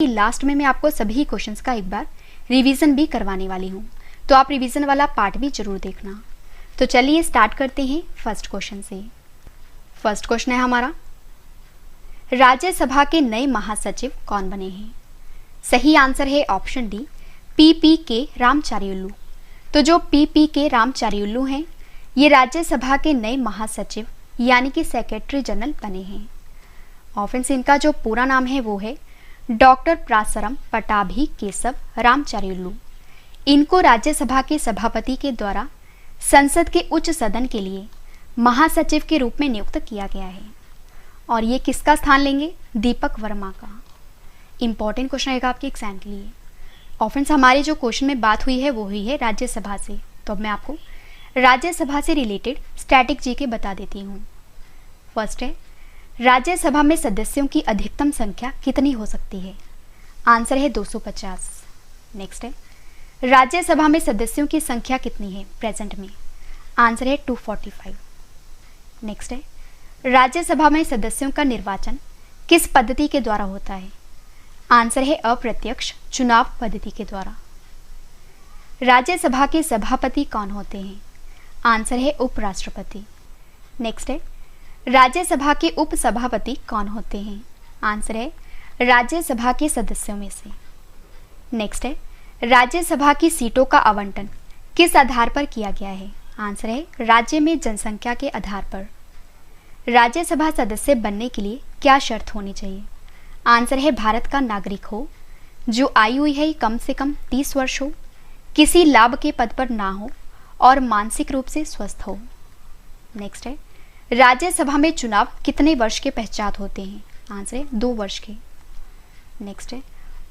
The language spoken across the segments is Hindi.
लास्ट में मैं आपको सभी क्वेश्चंस का एक बार रिवीजन भी करवाने वाली हूँ, तो आप रिवीजन वाला पार्ट भी जरूर देखना। तो चलिए स्टार्ट करते हैं फर्स्ट क्वेश्चन से। फर्स्ट क्वेश्चन है हमारा, राज्यसभा के नए महासचिव कौन बने हैं? सही आंसर है ऑप्शन डी, पी के रामचारियुल्लू। तो जो पी के रामचारियुल्लू हैं, ये राज्यसभा के नए महासचिव यानी कि सेक्रेटरी जनरल बने हैं। और फ्रेंड्स, इनका जो पूरा नाम है वो है डॉक्टर प्रासरम पटाभी केशव रामचारियुल्लू। इनको राज्यसभा के सभापति के द्वारा संसद के उच्च सदन के लिए महासचिव के रूप में नियुक्त किया गया है। और ये किसका स्थान लेंगे? दीपक वर्मा का। इंपॉर्टेंट क्वेश्चन रहेगा आपके एग्जाम के लिए। और फ्रेंड्स, हमारी जो क्वेश्चन में बात हुई है वो हुई है राज्यसभा से, तो अब मैं आपको राज्यसभा से रिलेटेड स्टैटिक जीके बता देती हूँ। फर्स्ट है, राज्यसभा में सदस्यों की अधिकतम संख्या कितनी हो सकती है? आंसर है 250। नेक्स्ट है, राज्यसभा में सदस्यों की संख्या कितनी है प्रेजेंट में? आंसर है 245। नेक्स्ट है, राज्यसभा में सदस्यों का निर्वाचन किस पद्धति के द्वारा होता है? आंसर है अप्रत्यक्ष चुनाव पद्धति के द्वारा। राज्यसभा के सभापति कौन होते हैं? आंसर है उपराष्ट्रपति। नेक्स्ट है, राज्यसभा के उपसभापति कौन होते हैं? आंसर है राज्यसभा के सदस्यों में से। नेक्स्ट है, राज्यसभा की सीटों का आवंटन किस आधार पर किया गया है? आंसर है राज्य में जनसंख्या के आधार पर। राज्यसभा सदस्य बनने के लिए क्या शर्त होनी चाहिए? आंसर है भारत का नागरिक हो, जो आयु है कम से कम 30 वर्ष हो, किसी लाभ के पद पर ना हो और मानसिक रूप से स्वस्थ हो। नेक्स्ट है, राज्यसभा में चुनाव कितने वर्ष के पश्चात होते हैं? आंसर है 2 वर्ष के। नेक्स्ट है,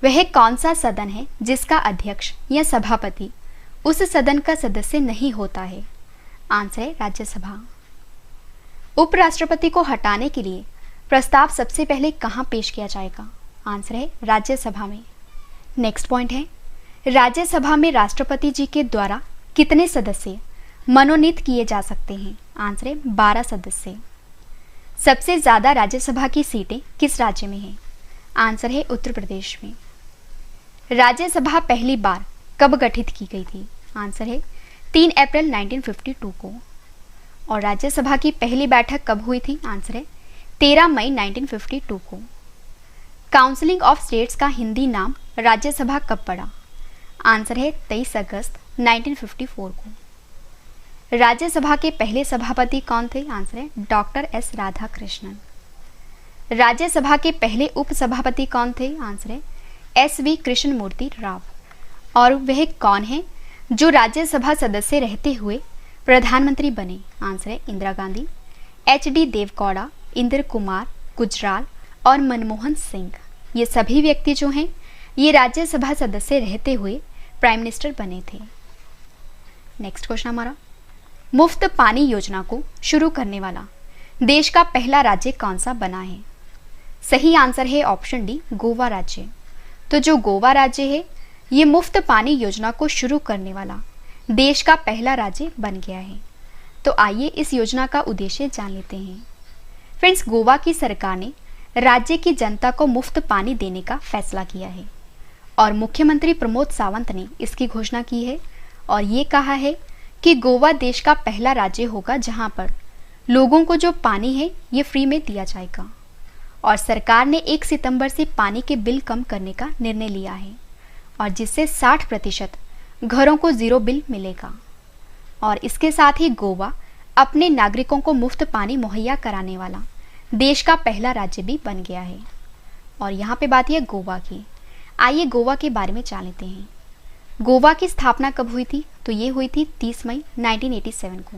वह कौन सा सदन है जिसका अध्यक्ष या सभापति उस सदन का सदस्य नहीं होता है? आंसर है राज्यसभा। उपराष्ट्रपति को हटाने के लिए प्रस्ताव सबसे पहले कहां पेश किया जाएगा? आंसर है राज्यसभा में। नेक्स्ट पॉइंट है, राज्यसभा में राष्ट्रपति जी के द्वारा कितने सदस्य मनोनीत किए जा सकते हैं? आंसर है 12 सदस्य। सबसे ज्यादा राज्यसभा की सीटें किस राज्य में हैं? आंसर है उत्तर प्रदेश में। राज्यसभा पहली बार कब गठित की गई थी? आंसर है 3 अप्रैल 1952 को। और राज्यसभा की पहली बैठक कब हुई थी? आंसर है 13 मई 1952 को। काउंसिलिंग ऑफ स्टेट्स का हिंदी नाम राज्यसभा कब पड़ा? आंसर है 23 अगस्त 1954 को। राज्यसभा के पहले सभापति कौन थे? आंसर है डॉक्टर एस राधाकृष्णन। राज्यसभा के पहले उपसभापति कौन थे? आंसर है SV कृष्णमूर्ति राव। और वह कौन है जो राज्यसभा सदस्य रहते हुए प्रधानमंत्री बने? आंसर है इंदिरा गांधी, HD देवगौड़ा, इंदिरा कुमार गुजराल और मनमोहन सिंह। ये सभी व्यक्ति जो हैं, ये राज्यसभा सदस्य रहते हुए प्राइम मिनिस्टर बने थे। नेक्स्ट क्वेश्चन हमारा, मुफ्त पानी योजना को शुरू करने वाला देश का पहला राज्य कौन सा बना है? सही आंसर है ऑप्शन डी, गोवा राज्य। तो जो गोवा राज्य है, ये मुफ्त पानी योजना को शुरू करने वाला देश का पहला राज्य बन गया है। तो आइए इस योजना का उद्देश्य जान लेते हैं। फ्रेंड्स, गोवा की सरकार ने राज्य की जनता को मुफ्त पानी देने का फैसला किया है और मुख्यमंत्री प्रमोद सावंत ने इसकी घोषणा की है और ये कहा है कि गोवा देश का पहला राज्य होगा जहां पर लोगों को जो पानी है ये फ्री में दिया जाएगा। और सरकार ने 1 सितंबर से पानी के बिल कम करने का निर्णय लिया है और जिससे 60% घरों को 0 बिल मिलेगा। और इसके साथ ही गोवा अपने नागरिकों को मुफ्त पानी मुहैया कराने वाला देश का पहला राज्य भी बन गया है। और यहाँ पे बात है गोवा की। आइए गोवा के बारे में जान लेते हैं। गोवा की स्थापना कब हुई थी? तो ये हुई थी 30 मई 1987 को।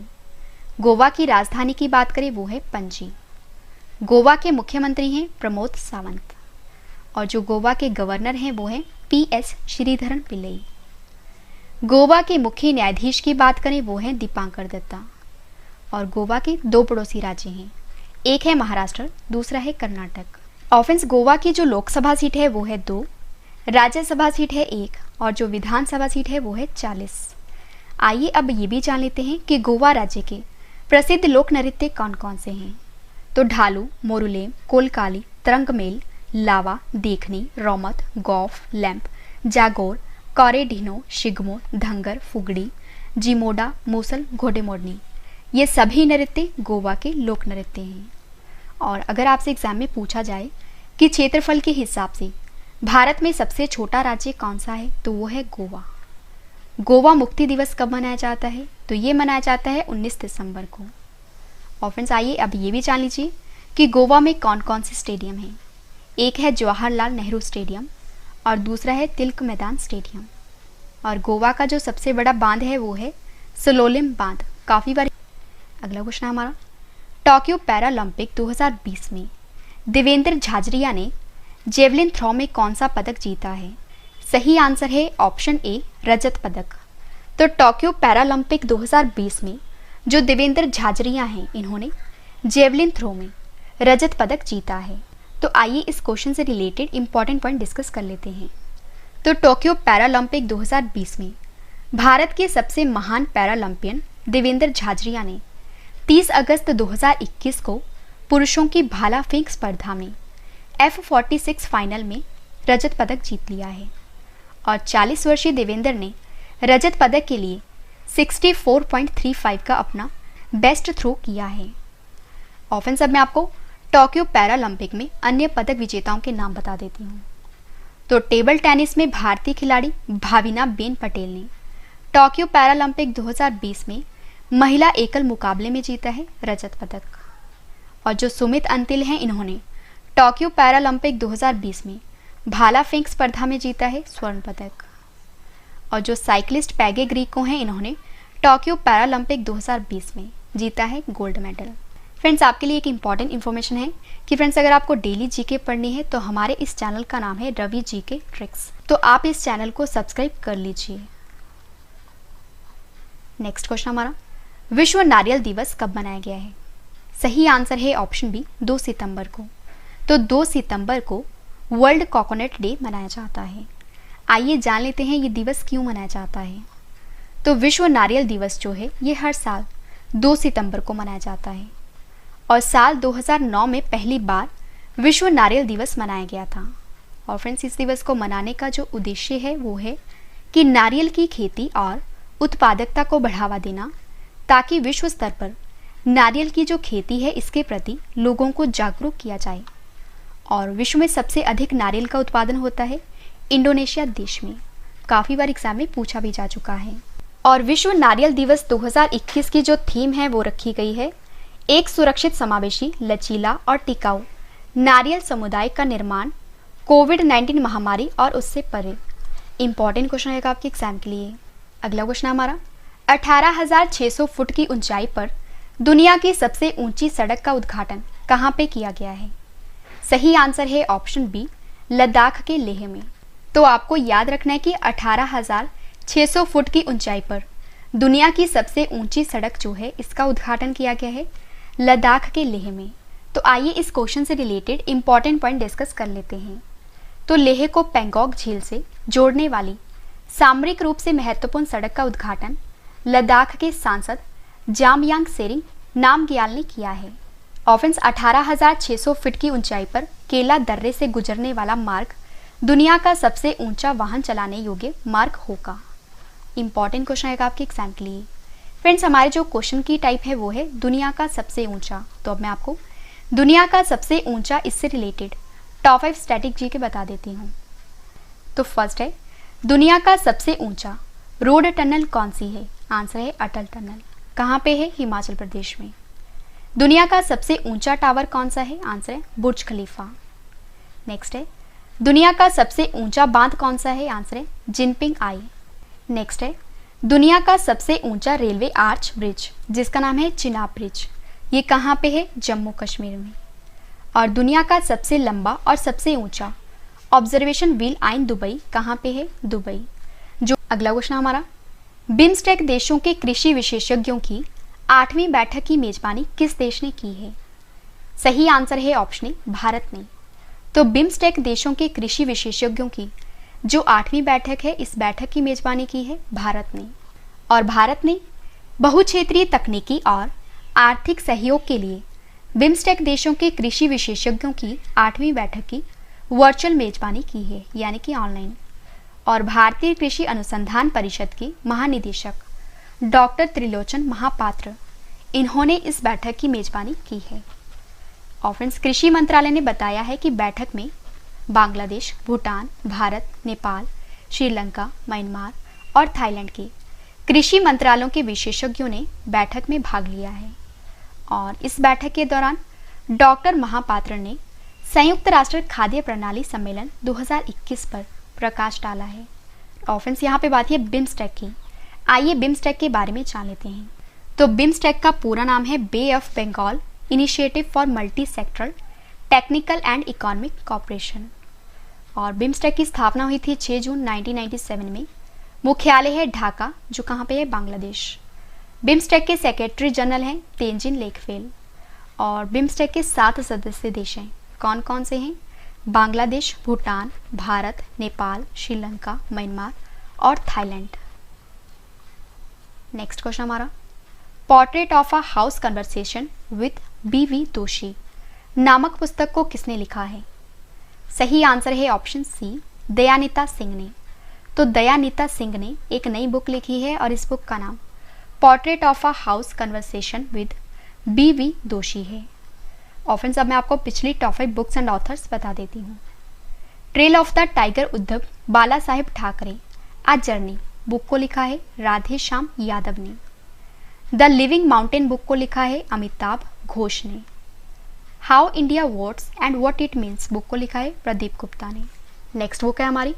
गोवा की राजधानी की बात करें वो है पणजी। गोवा के मुख्यमंत्री हैं प्रमोद सावंत और जो गोवा के गवर्नर हैं वो हैं PS श्रीधरन पिल्लई। गोवा के मुख्य न्यायाधीश की बात करें वो हैं दीपांकर दत्ता। और गोवा के 2 पड़ोसी राज्य हैं, एक है महाराष्ट्र, दूसरा है कर्नाटक। ऑफेंस, गोवा की जो लोकसभा सीट है वो है 2, राज्यसभा सीट है 1 और जो विधानसभा सीट है वो है 40। आइए अब ये भी जान लेते हैं कि गोवा राज्य के प्रसिद्ध लोक नृत्य कौन कौन से हैं। तो ढालू, मोरुलेम, कोलकाली, तरंगमेल, लावा, देखनी, रोमत, गौफ, लैंप, जागोर, कॉरेडिनो, शिगमो, धंगर, फुगड़ी, जिमोडा, मूसल, घोड़े मोड़नी, ये सभी नृत्य गोवा के लोक नृत्य हैं। और अगर आपसे एग्जाम में पूछा जाए कि क्षेत्रफल के हिसाब से भारत में सबसे छोटा राज्य कौन सा है, तो वो है गोवा। गोवा मुक्ति दिवस कब मनाया जाता है, तो ये मनाया जाता है 19 दिसंबर को। और फ्रेंड्स आइए अब ये भी जान लीजिए कि गोवा में कौन कौन से स्टेडियम हैं। एक है जवाहरलाल नेहरू स्टेडियम और दूसरा है तिलक मैदान स्टेडियम। और गोवा का जो सबसे बड़ा बांध है वो है सलोलिम बांध, काफ़ी बार। अगला क्वेश्चन है हमारा, टोक्यो पैरालंपिक 2020 में देवेंद्र झाझरिया ने जेवलिन थ्रो में कौन सा पदक जीता है? सही आंसर है ऑप्शन ए, रजत पदक। तो टोक्यो पैरालंपिक 2020 में जो देवेंद्र झाझरिया हैं, इन्होंने जेवलिन थ्रो में रजत पदक जीता है। तो आइए इस क्वेश्चन से रिलेटेड इंपॉर्टेंट पॉइंट डिस्कस कर लेते हैं। तो टोक्यो पैरालंपिक 2020 में भारत के सबसे महान पैरालंपियन देवेंद्र झाझरिया ने 30 अगस्त 2021 को पुरुषों की भाला फेंक स्पर्धा में F46 फाइनल में रजत पदक जीत लिया है। और 40 वर्षीय देवेंद्र ने रजत पदक के लिए 64.35 का अपना बेस्ट थ्रो किया है। ऑफन सब मैं आपको टोक्यो पैरालंपिक में अन्य पदक विजेताओं के नाम बता देती हूँ। तो टेबल टेनिस में भारतीय खिलाड़ी भाविना बेन पटेल ने टोक्यो पैरालंपिक 2020 में महिला एकल मुकाबले में जीता है रजत पदक। और जो सुमित अंतिल हैं, इन्होंने टोक्यो पैरालंपिक 2020 में भाला फेंक स्पर्धा में जीता है स्वर्ण पदक। और जो साइक्लिस्ट पैगे ग्रीको हैं, इन्होंने टोक्यो पैरालंपिक 2020 में जीता है गोल्ड मेडल। फ्रेंड्स आपके लिए एक इंपॉर्टेंट इन्फॉर्मेशन है कि फ्रेंड्स अगर आपको डेली जीके पढ़नी है तो हमारे इस चैनल का नाम है रवि जीके ट्रिक्स, तो आप इस चैनल को सब्सक्राइब कर लीजिए। नेक्स्ट क्वेश्चन हमारा, विश्व नारियल दिवस कब मनाया गया है? सही आंसर है ऑप्शन बी, 2 सितंबर को। तो 2 सितंबर को वर्ल्ड कोकोनट डे मनाया जाता है। आइए जान लेते हैं ये दिवस क्यों मनाया जाता है। तो विश्व नारियल दिवस जो है ये हर साल 2 सितंबर को मनाया जाता है और साल 2009 में पहली बार विश्व नारियल दिवस मनाया गया था। और फ्रेंड्स इस दिवस को मनाने का जो उद्देश्य है वो है कि नारियल की खेती और उत्पादकता को बढ़ावा देना, ताकि विश्व स्तर पर नारियल की जो खेती है इसके प्रति लोगों को जागरूक किया जाए। और विश्व में सबसे अधिक नारियल का उत्पादन होता है इंडोनेशिया देश में, काफ़ी बार एग्जाम में पूछा भी जा चुका है। और विश्व नारियल दिवस 2021 की जो थीम है वो रखी गई है, एक सुरक्षित, समावेशी, लचीला और टिकाऊ नारियल समुदाय का निर्माण कोविड-19 महामारी और उससे परे। इंपॉर्टेंट क्वेश्चन रहेगा आपके एग्जाम के लिए। अगला क्वेश्चन हमारा, 18,600 फुट की ऊंचाई पर दुनिया की सबसे ऊंची सड़क का उद्घाटन कहाँ पे किया गया है? सही आंसर है ऑप्शन बी, लद्दाख के लेह में। तो आपको याद रखना है कि 18,600 फुट की ऊंचाई पर दुनिया की सबसे ऊंची सड़क जो है इसका उद्घाटन किया गया है लद्दाख के लेह में। तो आइए इस क्वेश्चन से रिलेटेड इंपॉर्टेंट पॉइंट डिस्कस कर लेते हैं। तो लेह को पैंगोंग झील से जोड़ने वाली सामरिक रूप से महत्वपूर्ण सड़क का उद्घाटन लद्दाख के सांसद जामयांग सेरिंग नामग्याल ने किया है। ऑफेंस 18,600 फीट की ऊंचाई पर केला दर्रे से गुजरने वाला मार्ग दुनिया का सबसे ऊंचा वाहन चलाने योग्य मार्ग होगा। इंपॉर्टेंट क्वेश्चन आएगा आपके एग्जाम के लिए। फ्रेंड्स हमारे जो क्वेश्चन की टाइप है वो है दुनिया का सबसे ऊंचा। तो अब मैं आपको दुनिया का सबसे ऊंचा इससे रिलेटेड टॉप 5 स्टैटिक जी के बता देती हूँ। तो फर्स्ट है, दुनिया का सबसे ऊंचा रोड टनल कौन सी है? आंसर है अटल टनल। कहाँ पे है? हिमाचल प्रदेश में। दुनिया का सबसे ऊंचा टावर कौन सा है? आंसर है बुर्ज खलीफा। नेक्स्ट है, दुनिया का सबसे ऊंचा बांध कौन सा है? आंसर है जिनपिंग आई। नेक्स्ट है, दुनिया का सबसे ऊंचा रेलवे आर्च ब्रिज जिसका नाम है चिनाब ब्रिज, ये कहाँ पे है? जम्मू कश्मीर में। और दुनिया का सबसे लंबा और सबसे ऊंचा ऑब्जर्वेशन व्हील आइन दुबई कहाँ पे है? दुबई। जो अगला क्वेश्चन हमारा, बिम्स्टेक देशों के कृषि विशेषज्ञों की 8वीं बैठक की मेजबानी किस देश ने की है? सही आंसर है ऑप्शन ए, भारत ने। तो बिम्स्टेक देशों के कृषि विशेषज्ञों की जो 8वीं बैठक है इस बैठक की मेजबानी की है भारत ने। और भारत ने बहुक्षेत्रीय तकनीकी और आर्थिक सहयोग के लिए बिम्स्टेक देशों के कृषि विशेषज्ञों की 8वीं बैठक की वर्चुअल मेजबानी की है, यानी कि ऑनलाइन। और भारतीय कृषि अनुसंधान परिषद के महानिदेशक डॉक्टर त्रिलोचन महापात्र, इन्होंने इस बैठक की मेजबानी की है। और फ्रेंड्स, कृषि मंत्रालय ने बताया है कि बैठक में बांग्लादेश, भूटान, भारत, नेपाल, श्रीलंका, म्यांमार और थाईलैंड के कृषि मंत्रालयों के विशेषज्ञों ने बैठक में भाग लिया है। और इस बैठक के दौरान डॉक्टर महापात्र ने संयुक्त राष्ट्र खाद्य प्रणाली सम्मेलन 2021 पर प्रकाश डाला है। और फ्रेंड्स, यहाँ पे बात है बिम्स्टेक की। आइए बिम्स्टेक के बारे में जान लेते हैं। तो बिम्स्टेक का पूरा नाम है Bay of Bengal Initiative for Multi Sectoral Technical and Economic Cooperation. और बिम्स्टेक की स्थापना हुई थी 6 जून 1997 में। मुख्यालय है ढाका, जो कहाँ पे है, बांग्लादेश। बिम्स्टेक के सेक्रेटरी जनरल हैं तेंजिन लेकफेल। और बिम्स्टेक के 7 सदस्य देश हैं। कौन कौन से हैं? बांग्लादेश, भूटान, भारत, नेपाल, श्रीलंका, म्यांमार और थाईलैंड। नेक्स्ट क्वेश्चन हमारा, portrait of a house conversation with BV दोषी नामक पुस्तक को किसने लिखा है? सही आंसर है ऑप्शन सी, दयानिता सिंह ने। तो दयानिता सिंह ने एक नई बुक लिखी है और इस बुक का नाम portrait of a house conversation with BV दोषी है। और फ्रेंड्स, अब मैं आपको पिछली टॉप 5 बुक्स एंड ऑथर्स बता देती हूँ। Trail of the tiger Uddhav Bala Saheb Thackeray, a journey book को लिखा है राधे श्याम यादव ने। द लिविंग माउंटेन बुक को लिखा है अमिताभ घोष ने। How India votes and what it means book को लिखा है प्रदीप गुप्ता ने। नेक्स्ट बुक है हमारी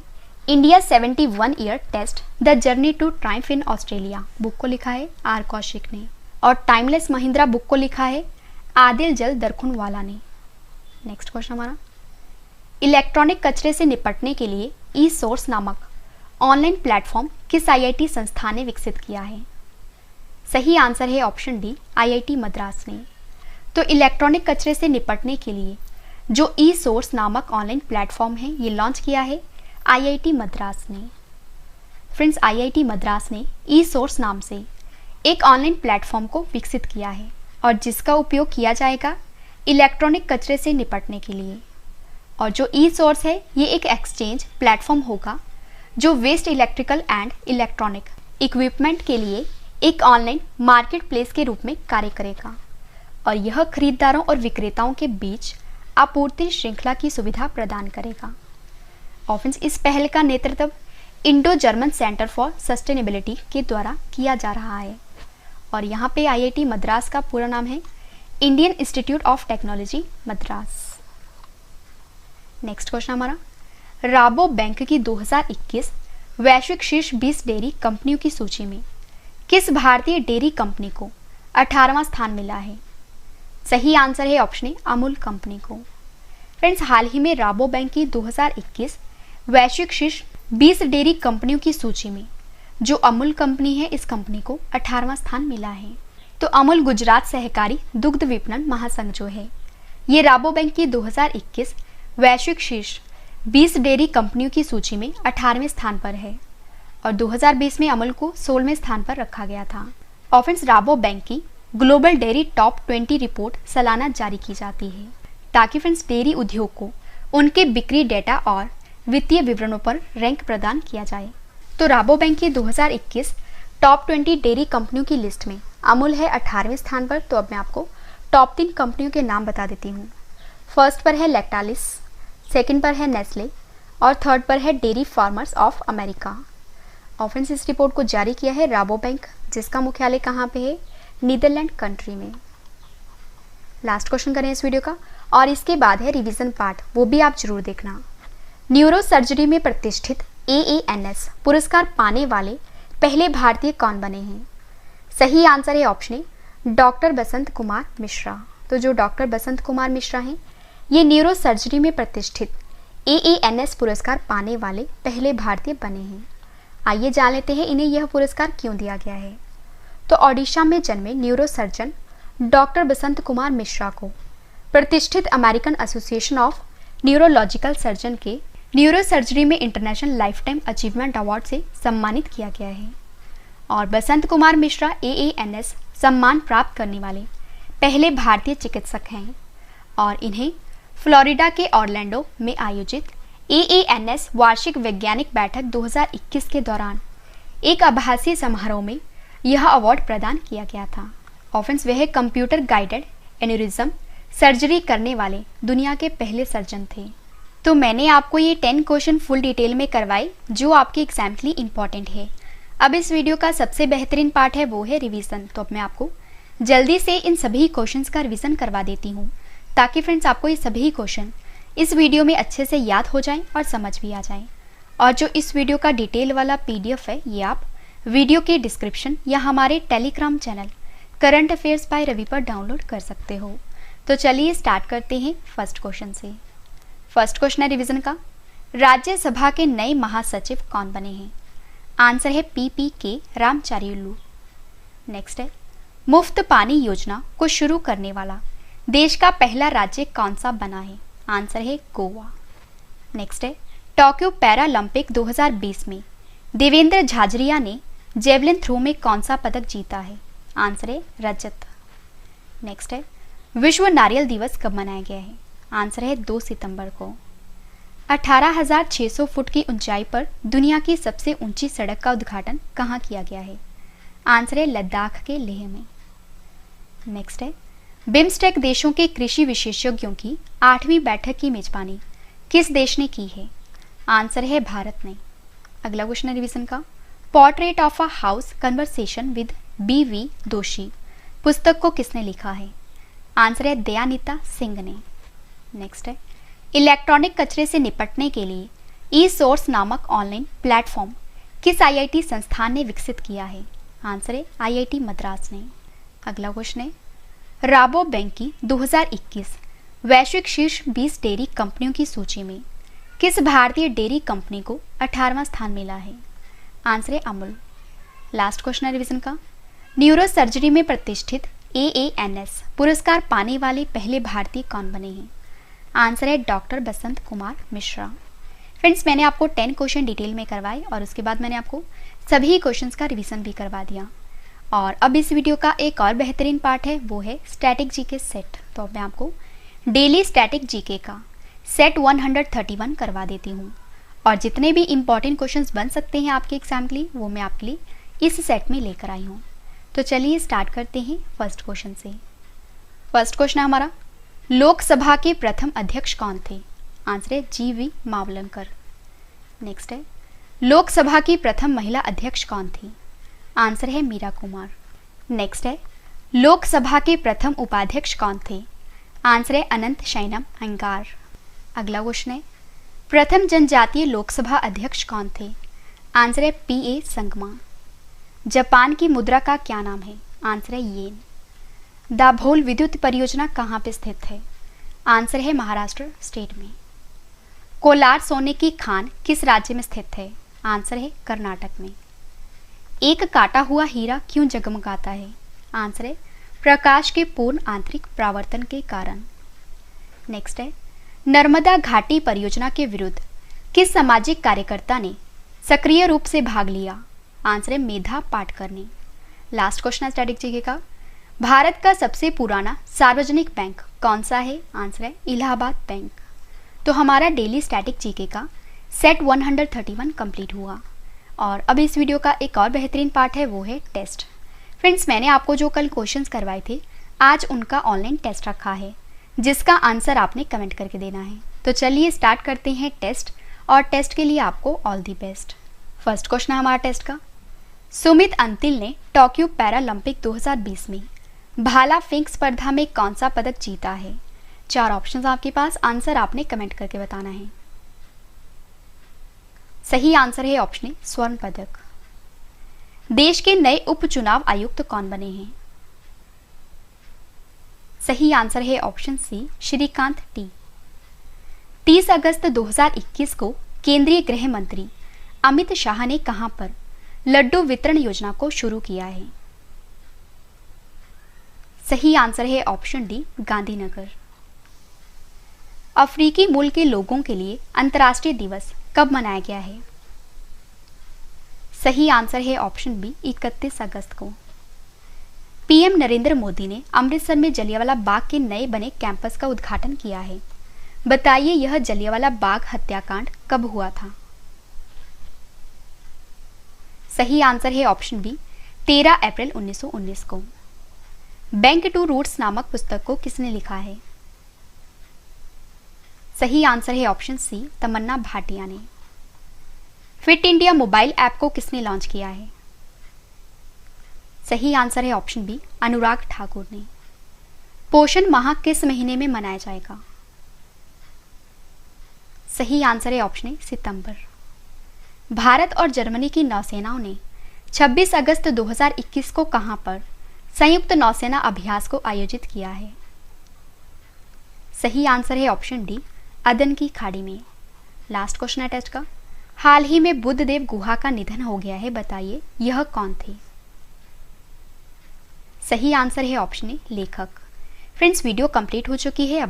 India 71 year test the journey to triumph in Australia book को लिखा है R कौशिक ने। और टाइमलेस महिंद्रा बुक को लिखा है आदिल जल दरखुनवाला ने। नेक्स्ट क्वेश्चन हमारा, इलेक्ट्रॉनिक कचरे से निपटने के लिए ई सोर्स नामक ऑनलाइन प्लेटफॉर्म किस IIT संस्थान ने विकसित किया है? सही आंसर है ऑप्शन डी, IIT मद्रास ने। तो इलेक्ट्रॉनिक कचरे से निपटने के लिए जो ई सोर्स नामक ऑनलाइन प्लेटफॉर्म है, ये लॉन्च किया है IIT मद्रास ने। फ्रेंड्स, IIT मद्रास ने ई सोर्स नाम से एक ऑनलाइन प्लेटफॉर्म को विकसित किया है और जिसका उपयोग किया जाएगा इलेक्ट्रॉनिक कचरे से निपटने के लिए। और जो ई सोर्स है, ये एक एक्सचेंज प्लेटफॉर्म होगा जो waste electrical and electronic equipment के लिए एक ऑनलाइन मार्केट प्लेस के रूप में कार्य करेगा। और यह खरीदारों और विक्रेताओं के बीच आपूर्ति श्रृंखला की सुविधा प्रदान करेगा। और फ्रेंड्स, इस पहल का नेतृत्व Indo German centre for sustainability के द्वारा किया जा रहा है। और यहाँ पे IIT मद्रास का पूरा नाम है Indian institute of technology Madras. Next question हमारा, राबो बैंक की 2021 वैश्विक शीर्ष 20 डेयरी कंपनियों की सूची में किस भारतीय डेयरी कंपनी को 18वां स्थान मिला है? सही आंसर है ऑप्शन ए, अमूल कंपनी को। फ्रेंड्स, हाल ही में राबो बैंक की 2021 वैश्विक शीर्ष 20 डेयरी कंपनियों की सूची में जो अमूल कंपनी है, इस कंपनी को 18वां स्थान मिला है। तो अमूल गुजरात सहकारी दुग्ध विपणन महासंघ जो है, ये राबो बैंक की 2021 वैश्विक शीर्ष 20 डेयरी कंपनियों की सूची में 18वें स्थान पर है और 2020 में अमूल को 16वें स्थान पर रखा गया था। और फ्रेंड्स, राबो बैंक की ग्लोबल डेयरी टॉप 20 रिपोर्ट सालाना जारी की जाती है ताकि फ्रेंड्स डेयरी उद्योग को उनके बिक्री डेटा और वित्तीय विवरणों पर रैंक प्रदान किया जाए। तो राबो बैंक की 2021 टॉप 20 डेयरी कंपनियों की लिस्ट में अमूल है 18वें स्थान पर। तो अब मैं आपको टॉप 3 कंपनियों के नाम बता देती हूँ। फर्स्ट पर है लैक्टालिस, सेकंड पर है नेस्ले और थर्ड पर है डेयरी फार्मर्स ऑफ अमेरिका। और फ्रेंड्स, इस रिपोर्ट को जारी किया है राबो बैंक, जिसका मुख्यालय कहाँ पे है? नीदरलैंड कंट्री में। लास्ट क्वेश्चन करें इस वीडियो का और इसके बाद है रिवीजन पार्ट, वो भी आप जरूर देखना। न्यूरो सर्जरी में प्रतिष्ठित AANS पुरस्कार पाने वाले पहले भारतीय कौन बने हैं? सही आंसर है option A, doctor Basant Kumar Mishra. तो जो डॉक्टर बसंत कुमार मिश्रा हैं, ये न्यूरो सर्जरी में प्रतिष्ठित AANS पुरस्कार पाने वाले पहले भारतीय बने हैं। आइए जान लेते हैं इन्हें यह पुरस्कार क्यों दिया गया है। तो ओडिशा में जन्मे neuro surgeon doctor Basant Kumar Mishra को प्रतिष्ठित American association of neurological surgeon के न्यूरो सर्जरी में international life time achievement award से सम्मानित किया गया है। और बसंत कुमार मिश्रा AANS सम्मान प्राप्त करने वाले पहले भारतीय चिकित्सक हैं और इन्हें फ्लोरिडा के ऑरलैंडो में आयोजित AANS वार्षिक वैज्ञानिक बैठक 2021 के दौरान एक आभासी समारोह में यह अवार्ड प्रदान किया गया था। ऑप्शंस वे कंप्यूटर गाइडेड एन्यूरिज्म सर्जरी करने वाले दुनिया के पहले सर्जन थे। तो मैंने आपको ये 10 क्वेश्चन फुल डिटेल में करवाए जो आपके एग्जाम के लिए इंपॉर्टेंट है। अब इस वीडियो का सबसे बेहतरीन पार्ट है वो है रिवीजन। तो अब मैं आपको जल्दी से इन सभी क्वेश्चंस का रिवीजन करवा देती हूँ ताकि फ्रेंड्स आपको ये सभी क्वेश्चन इस वीडियो में अच्छे से याद हो जाएं और समझ भी आ जाएं। और जो इस वीडियो का डिटेल वाला PDF है ये आप वीडियो के डिस्क्रिप्शन या हमारे Telegram channel current affairs by Ravi पर डाउनलोड कर सकते हो। तो चलिए स्टार्ट करते हैं फर्स्ट क्वेश्चन से। फर्स्ट क्वेश्चन है रिवीजन का, राज्यसभा के नए महासचिव कौन बने हैं? आंसर है PPK रामचारिलू। नेक्स्ट है, मुफ्त पानी योजना को शुरू करने वाला देश का पहला राज्य कौन सा बना है? आंसर है गोवा। नेक्स्ट है, टोक्यो पैरालंपिक 2020 में देवेंद्र झाझरिया ने जेवलिन थ्रो में कौन सा पदक जीता है? आंसर है रजत। नेक्स्ट है, विश्व नारियल दिवस कब मनाया गया है? आंसर है 2 सितंबर को। 18,600 फुट की ऊंचाई पर दुनिया की सबसे ऊंची सड़क का उद्घाटन कहाँ किया गया है? आंसर है लद्दाख के लेह में। नेक्स्ट है, बिम्स्टेक देशों के कृषि विशेषज्ञों की 8वीं बैठक की मेजबानी किस देश ने की है? आंसर है भारत ने। अगला क्वेश्चन है रिवीजन का, portrait of a house conversation with BV दोषी पुस्तक को किसने लिखा है? आंसर है दयानिता सिंह ने। नेक्स्ट है, इलेक्ट्रॉनिक कचरे से निपटने के लिए ई-सोर्स नामक ऑनलाइन प्लेटफॉर्म किस IIT संस्थान ने विकसित किया है? आंसर है IIT मद्रास ने। अगला क्वेश्चन है, राबो बैंक की 2021 वैश्विक शीर्ष 20 डेयरी कंपनियों की सूची में किस भारतीय डेयरी कंपनी को 18वां स्थान मिला है? आंसर है अमूल। लास्ट क्वेश्चन है रिवीजन का, न्यूरो सर्जरी में प्रतिष्ठित AANS पुरस्कार पाने वाले पहले भारतीय कौन बने हैं? आंसर है डॉक्टर बसंत कुमार मिश्रा। फ्रेंड्स मैंने आपको 10 क्वेश्चन डिटेल में करवाए और उसके बाद मैंने आपको सभी क्वेश्चंस का रिवीजन भी करवा दिया। और अब इस वीडियो का एक और बेहतरीन पार्ट है वो है स्टैटिक जीके सेट। तो अब मैं आपको डेली स्टैटिक जीके का सेट 131 करवा देती हूँ और जितने भी इंपॉर्टेंट क्वेश्चंस बन सकते हैं आपके एग्जाम के लिए वो मैं आपके लिए इस सेट में लेकर आई हूँ। तो चलिए स्टार्ट करते हैं फर्स्ट क्वेश्चन से। फर्स्ट क्वेश्चन है हमारा, लोकसभा के प्रथम अध्यक्ष कौन थे? आंसर है GV मावलंकर। नेक्स्ट है, लोकसभा की प्रथम महिला अध्यक्ष कौन थी? आंसर है मीरा कुमार। नेक्स्ट है, लोकसभा के प्रथम उपाध्यक्ष कौन थे? आंसर है अनंत शयनम अयंगार। अगला क्वेश्चन है, प्रथम जनजातीय लोकसभा अध्यक्ष कौन थे? आंसर है PA संगमा। जापान की मुद्रा का क्या नाम है? आंसर है येन। दाभोल विद्युत परियोजना कहाँ पे स्थित है? आंसर है महाराष्ट्र स्टेट में। कोलार सोने की खान किस राज्य में स्थित है? आंसर है कर्नाटक में। एक काटा हुआ हीरा क्यों जगमगाता है? आंसर है प्रकाश के पूर्ण आंतरिक परावर्तन के कारण। नेक्स्ट है, नर्मदा घाटी परियोजना के विरुद्ध किस सामाजिक कार्यकर्ता ने सक्रिय रूप से भाग लिया? आंसर है मेधा पाटकर ने। लास्ट क्वेश्चन है स्टैटिक जीके का, भारत का सबसे पुराना सार्वजनिक बैंक कौन सा है? आंसर है इलाहाबाद बैंक। तो हमारा डेली स्टैटिक जीके का सेट 131 कंप्लीट हुआ और अब इस वीडियो का एक और बेहतरीन पार्ट है वो है टेस्ट। फ्रेंड्स मैंने आपको जो कल क्वेश्चंस करवाए थे आज उनका ऑनलाइन टेस्ट रखा है जिसका आंसर आपने कमेंट करके देना है। तो चलिए स्टार्ट करते हैं टेस्ट और टेस्ट के लिए आपको all the best. First question है हमारा टेस्ट का, सुमित अंतिल ने टोक्यो पैरालंपिक 2020 में भाला फेंक स्पर्धा में कौन सा पदक जीता है? 4 ऑप्शंस आपके पास, आंसर आपने कमेंट करके बताना है। सही आंसर है ऑप्शन ए स्वर्ण पदक। देश के नए उपचुनाव आयुक्त कौन बने हैं? सही आंसर है ऑप्शन सी श्रीकांत टी। 30 अगस्त 2021 को केंद्रीय गृह मंत्री अमित शाह ने कहां पर लड्डू वितरण योजना को शुरू किया है? सही आंसर है ऑप्शन डी गांधीनगर। अफ्रीकी मूल के लोगों के लिए अंतर्राष्ट्रीय दिवस कब मनाया गया है? सही आंसर है ऑप्शन बी 31 अगस्त को। पीएम नरेंद्र मोदी ने अमृतसर में जलियांवाला बाग के नए बने कैंपस का उद्घाटन किया है। बताइए यह जलियांवाला बाग हत्याकांड कब हुआ था? सही आंसर है ऑप्शन बी 13 अप्रैल 1919 को। बैंक टू रूट्स नामक पुस्तक को किसने लिखा है? सही आंसर है ऑप्शन सी तमन्ना भाटिया ने। फिट इंडिया मोबाइल ऐप को किसने लॉन्च किया है? सही आंसर है ऑप्शन बी अनुराग ठाकुर ने। पोषण माह किस महीने में मनाया जाएगा? सही आंसर है ऑप्शन ए सितंबर। भारत और जर्मनी की नौसेनाओं ने 26 अगस्त 2021 को कहां पर संयुक्त नौसेना अभ्यास को आयोजित किया है? सही आंसर है ऑप्शन डी अदन की खाड़ी में। लास्ट क्वेश्चन है टेस्ट का। हाल ही में बुद्धदेव गुहा का निधन हो गया है, बताइए यह कौन थे? सही आंसर है ऑप्शन ए लेखक। फ्रेंड्स वीडियो कंप्लीट हो चुकी है। अब